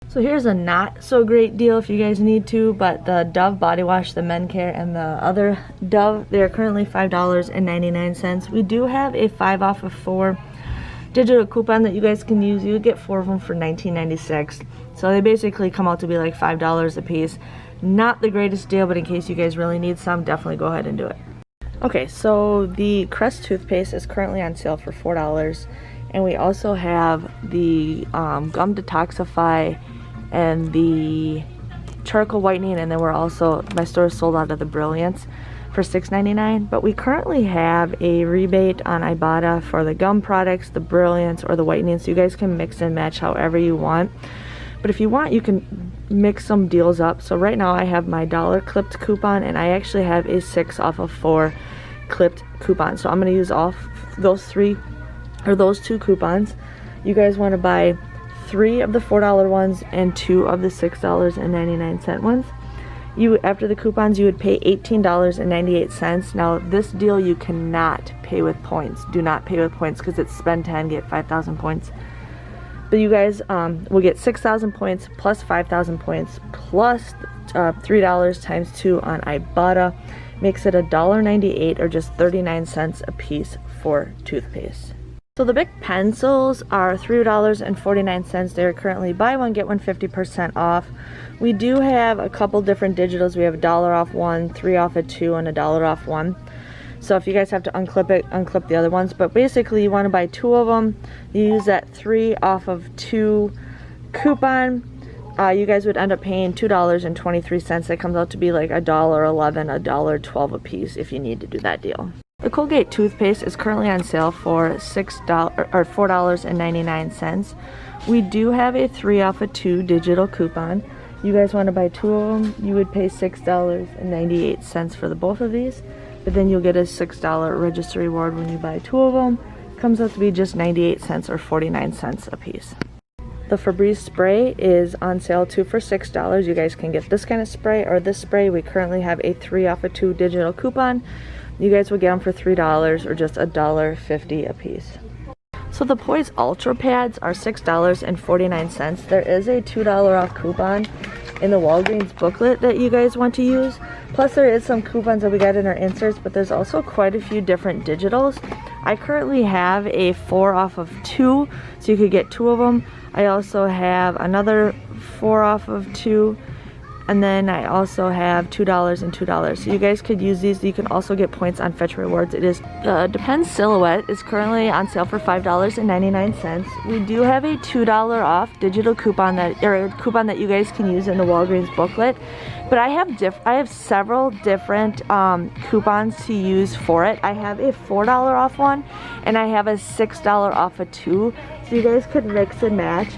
So here's a not so great deal if you guys need to, but the Dove body wash, the men care, and the other Dove, they're currently $5.99. We do have a 5 off of 4 digital coupon that you guys can use. You get 4 of them for $19.96. So they basically come out to be like $5 a piece. Not the greatest deal, but in case you guys really need some, definitely go ahead and do it. Okay, so the Crest Toothpaste is currently on sale for $4. And we also have the Gum Detoxify and the charcoal whitening, and then we're also, my store is sold out of the Brilliance for $6.99, but we currently have a rebate on Ibotta for the gum products, the Brilliance, or the whitening, so you guys can mix and match however you want. But if you want, you can mix some deals up. So right now I have my $1 clipped coupon, and I actually have a 6 off of 4 clipped coupon, so I'm going to use off those 2 coupons. You guys want to buy 3 of the $4 ones and 2 of the $6.99 ones. After the coupons, you would pay $18.98. Now this deal you cannot pay with points. Do not pay with points because it's spend 10, get 5,000 points. But you guys will get 6,000 points plus 5,000 points plus $3 times 2 on Ibotta. Makes it $1.98 or just 39 cents a piece for toothpaste. So the big pencils are $3.49. They're currently buy one, get one 50% off. We do have a couple different digitals. We have $1 off 1, 3 off of 2, and $1 off 1. So if you guys have to unclip it, unclip the other ones. But basically you want to buy 2 of them. You use that 3 off of 2 coupon. You guys would end up paying $2.23. That comes out to be like $1.11, $1.12 a piece if you need to do that deal. The Colgate toothpaste is currently on sale for $4.99. We do have a 3 off of 2 digital coupon. You guys want to buy 2 of them, you would pay $6.98 for the both of these, but then you'll get a $6 register reward when you buy 2 of them. Comes out to be just 98 cents or 49 cents a piece. The Febreeze Spray is on sale too for $6. You guys can get this kind of spray or this spray. We currently have a 3 off of 2 digital coupon. You guys will get them for $3 or just $1.50 a piece. So the Poise Ultra Pads are $6.49. There is a $2 off coupon in the Walgreens booklet that you guys want to use. Plus there is some coupons that we got in our inserts, but there's also quite a few different digitals. I currently have a 4 off of 2, so you could get 2 of them. I also have another 4 off of 2. And then I also have $2 and $2. So you guys could use these. You can also get points on Fetch Rewards. It is the Depends Silhouette is currently on sale for $5.99. We do have a $2 off digital coupon that you guys can use in the Walgreens booklet. But I have several different coupons to use for it. I have a $4 off one, and I have a $6 off a 2. So you guys could mix and match.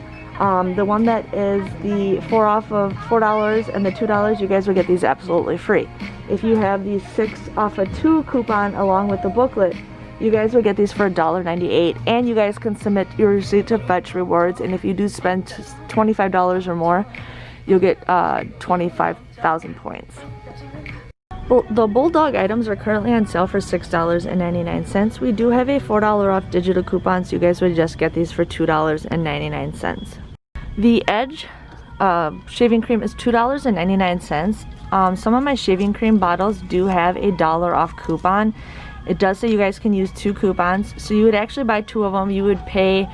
The one that is the 4 off of $4 and the $2, you guys will get these absolutely free. If you have the 6 off of 2 coupon along with the booklet, you guys will get these for $1.98, and you guys can submit your receipt to Fetch Rewards, and if you do spend $25 or more, you'll get 25,000 points. The Bulldog items are currently on sale for $6.99. We do have a $4 off digital coupon, so you guys would just get these for $2.99. The Edge shaving cream is $2.99. Some of my shaving cream bottles do have a $1 off coupon. It does say you guys can use 2 coupons, so you would actually buy 2 of them. You would pay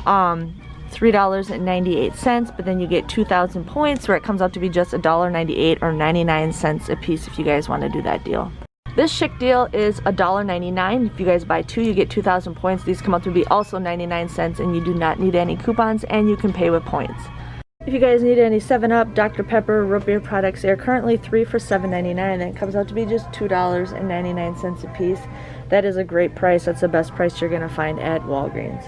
$3.98, but then you get 2,000 points, where it comes out to be just $1.98 or 99 cents a piece if you guys want to do that deal. This Chic deal is $1.99. If you guys buy 2, you get 2,000 points. These come out to be also 99 cents, and you do not need any coupons, and you can pay with points. If you guys need any 7-Up, Dr. Pepper, root beer products, they are currently 3 for $7.99, and it comes out to be just $2.99 a piece. That is a great price. That's the best price you're going to find at Walgreens.